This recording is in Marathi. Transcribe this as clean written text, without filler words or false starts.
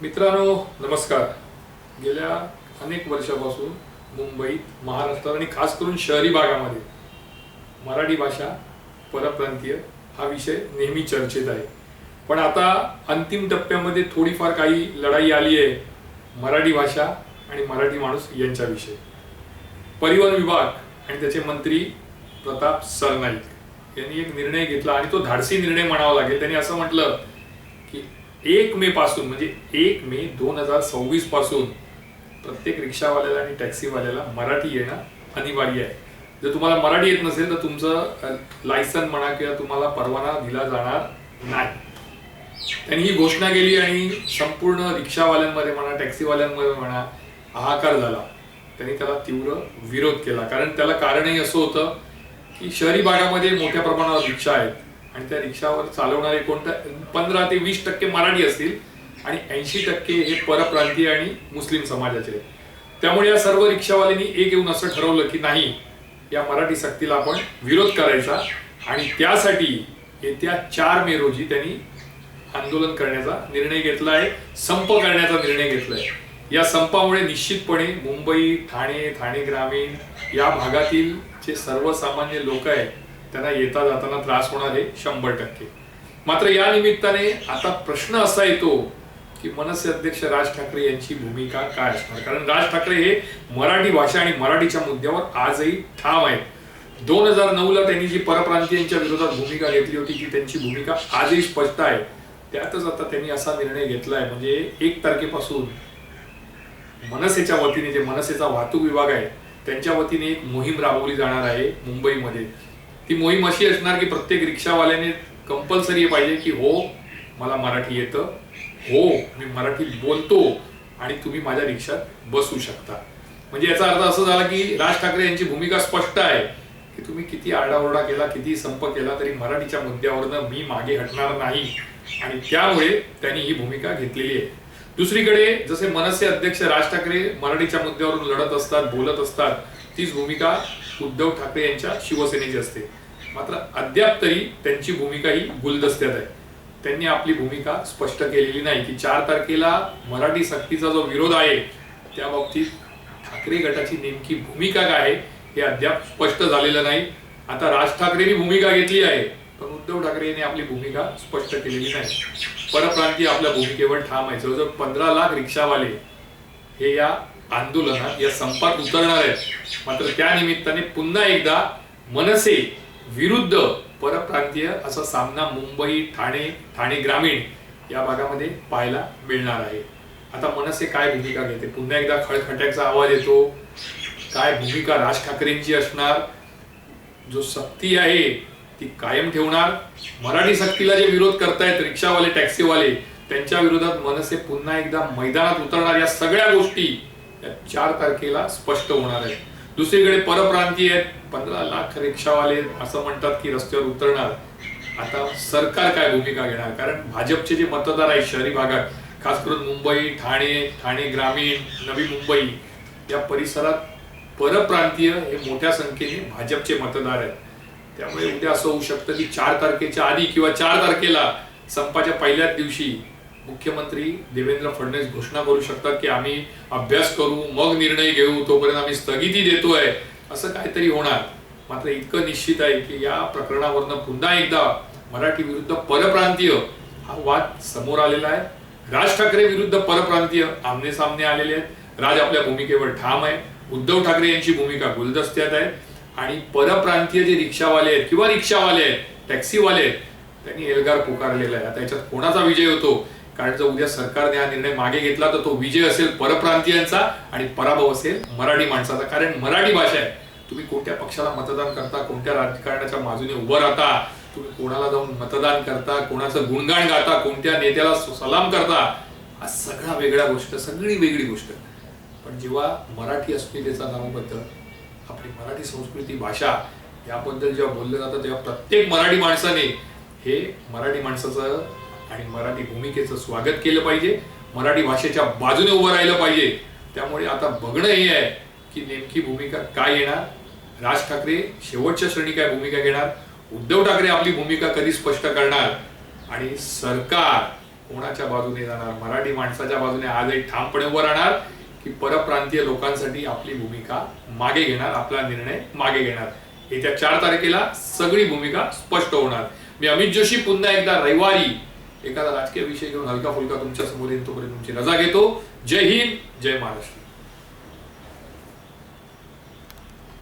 मित्रांनो नमस्कार. गेल्या अनेक वर्षापासून मुंबईत, महाराष्ट्रात आणि खास करून शहरी भागामध्ये मराठी भाषा, परप्रांतीय हा विषय नेहमी चर्चेत आहे. पण आता अंतिम टप्प्यामध्ये थोडीफार काही लढाई आली आहे मराठी भाषा आणि मराठी माणूस यांच्याविषयी. परिवहन विभाग आणि त्याचे मंत्री प्रताप सरनाईक यांनी एक निर्णय घेतला आणि तो धाडसी निर्णय म्हणावा लागेल. त्यांनी असं म्हटलं की 1 मे पासून म्हणजे 1 मे 2026 पासून प्रत्येक रिक्षावाल्याला आणि टॅक्सीवाल्याला मराठी येणं अनिवार्य आहे. जर तुम्हाला मराठी येत नसेल तर तुमचं लायसन म्हणा किंवा तुम्हाला परवाना दिला जाणार नाही. त्यांनी ही घोषणा केली आणि संपूर्ण रिक्षावाल्यांमध्ये म्हणा, टॅक्सीवाल्यांमध्ये म्हणा हाहाकार झाला. त्यांनी त्याला तीव्र विरोध केला. कारण त्याला कारणही असं होतं की शहरी भागामध्ये मोठ्या प्रमाणावर रिक्षा आहेत आणि त्या रिक्षावर चालवणारे 15 ते 20% मराठी असतील आणि 80% हे परप्रांतीय आणि मुस्लिम समाजाचे आहेत. त्यामुळे या सर्व रिक्षावाल्यांनी एक येऊन असं ठरवलं की नाही, या मराठी सक्तीला आपण विरोध करायचा आणि त्यासाठी येत्या 4 मे रोजी त्यांनी आंदोलन करण्याचा निर्णय घेतला आहे, संप करण्याचा निर्णय घेतलाय. या संपामुळे निश्चितपणे मुंबई, ठाणे ग्रामीण या भागातील जे सर्वसामान्य लोक आहेत त्यांना येता जाताना त्रास होणार आहे 100%. मात्र या निमित्ताने आता प्रश्न असा येतो की मनसे अध्यक्ष राज ठाकरे यांची भूमिका काय असणार. कारण राज ठाकरे हे मराठी भाषा आणि मराठीच्या मुद्द्यावर आजही ठाम आहेत. 2009ला त्यांनी जी परप्रांतीयांच्या विरोधात भूमिका घेतली होती ती त्यांची भूमिका आजही स्पष्ट आहे. त्यातच आता त्यांनी असा निर्णय घेतलाय म्हणजे 1 तारखेपासून मनसेच्या वतीने, जे मनसेचा वाहतूक विभाग आहे त्यांच्या वतीने एक मोहीम राबवली जाणार आहे मुंबईमध्ये. ती मोहीम अशी असणार की प्रत्येक रिक्षावाल्याने कंपल्सरी पाहिजे की हो मला मराठी येतं, हो मी मराठी बोलतो आणि तुम्ही माझ्या रिक्षात बसू शकता. म्हणजे याचा अर्थ असा झाला की राज ठाकरे यांची भूमिका स्पष्ट आहे की तुम्ही किती आरडाओरडा केला, किती संप केला तरी मराठीच्या मुद्द्यावरनं मी मागे हटणार नाही आणि त्यामुळे त्यांनी ही भूमिका घेतलेली आहे. दुसरीकडे जसे मनसे अध्यक्ष राज ठाकरे मराठीच्या मुद्द्यावरून लढत असतात, बोलत असतात, तीच भूमिका उद्धव ठाकरे यांच्या शिवसेनेची असते. मात्र अद्याप तरी त्यांची भूमिका ही गुलदस्त्यात आहे. त्यांनी आपली भूमिका स्पष्ट केलेली नाही की 4 तारखेला मराठी सक्तीचा जो विरोध आहे त्या बाबतीत ठाकरे गटाची नेमकी भूमिका काय आहे हे अद्याप स्पष्ट झालेलं नाही. आता राज ठाकरेंनी भूमिका घेतली आहे पण उद्धव ठाकरे यांनी आपली भूमिका स्पष्ट केलेली नाही. परप्रांतीय आपल्या भूमिकेवर ठाम आहे. जवळजवळ 15 लाख रिक्षावाले हे या आंदोलनात, या संपात उतरणार आहेत. मात्र त्या निमित्ताने पुन्हा एकदा मनसे विरुद्ध परप्रांतीय असा सामना मुंबई, ठाणे ग्रामीण या भागामध्ये पाहायला मिळणार आहे. आता मनसे काय भूमिका घेते, पुन्हा एकदा खळखट्याचा आवाज येतो, काय भूमिका राज ठाकरेंची असणार, जो सक्ती आहे ती कायम ठेवणार, मराठी सक्तीला जे विरोध करतायत रिक्षावाले, टॅक्सीवाले त्यांच्या विरोधात मनसे पुन्हा एकदा मैदानात उतरणार, या सगळ्या गोष्टी या 4 तारखेला स्पष्ट होणार आहेत. दुसरीकडे परप्रांतीय आहेत, 15 लाख रिक्षावाले असं म्हणतात की रस्त्यावर उतरणार. आता सरकार काय भूमिका घेणार, कारण भाजपचे जे मतदार आहेत शहरी भागात, खास करून मुंबई, ठाणे ग्रामीण, नवी मुंबई या परिसरात परप्रांतीय हे मोठ्या संख्येने भाजपचे मतदार आहेत. त्यामुळे उद्या असं होऊ शकतं की 4 तारखेच्या आधी किंवा 4 तारखेला संपाच्या पहिल्याच दिवशी मुख्यमंत्री देवेंद्र फडणवीस घोषणा करू शकतात की आम्ही अभ्यास करू, मग निर्णय घेऊ, तोपर्यंत आम्ही स्थगिती देतोय, असं काहीतरी होणार. मात्र इतकं निश्चित आहे की या प्रकरणावरनं पुन्हा एकदा मराठी विरुद्ध परप्रांतीय हा वाद समोर आलेला आहे. राज ठाकरे विरुद्ध परप्रांतीय आमने सामने आलेले आहेत. राज आपल्या भूमिकेवर ठाम आहे, उद्धव ठाकरे यांची भूमिका गुलदस्त्यात आहे आणि परप्रांतीय जे रिक्षावाले आहेत किंवा रिक्षावाले आहेत, टॅक्सीवाले आहेत, त्यांनी एल्गार पुकारलेला आहे. आता याच्यात कोणाचा विजय होतो, कारण जर उद्या सरकारने हा निर्णय मागे घेतला तर तो विजय असेल परप्रांतीयांचा आणि पराभव असेल मराठी माणसाचा. कारण मराठी भाषा आहे. तुम्ही कोणत्या पक्षाला मतदान करता, कोणत्या राजकारणाच्या बाजूने उभं राहता, तुम्ही कोणाला जाऊन मतदान करता, कोणाचं गुणगान गाता, कोणत्या नेत्याला सलाम करता, हा सगळा वेगळ्या गोष्ट, सगळी वेगळी गोष्ट. पण जेव्हा मराठी अस्मितेचा नामबद्दल, आपली मराठी संस्कृती, भाषा याबद्दल जेव्हा बोललं जातं तेव्हा प्रत्येक मराठी माणसाने हे मराठी माणसाचं आणि मराठी भूमिकेचं स्वागत केलं पाहिजे, मराठी भाषेच्या बाजूने उभं राहिलं पाहिजे. त्यामुळे आता बघणं हे आहे की नेमकी भूमिका काय येणार, राज ठाकरे शेवटच्या श्रेणी काय भूमिका घेणार, उद्धव ठाकरे आपली भूमिका कधी स्पष्ट करणार आणि सरकार कोणाच्या बाजूने जाणार, मराठी माणसाच्या बाजूने आजही ठामपणे उभं राहणार की परप्रांतीय लोकांसाठी आपली भूमिका मागे घेणार, आपला निर्णय मागे घेणार. येत्या 4 तारखेला सगळी भूमिका स्पष्ट होणार. मी अमित जोशी पुन्हा एकदा रविवारी एखादा राजकीय विषय घेऊन हलका फुलका तुमच्या समोर येईल. तोपर्यंत तुमची रजा घेतो. जय हिंद, जय महाराष्ट्र.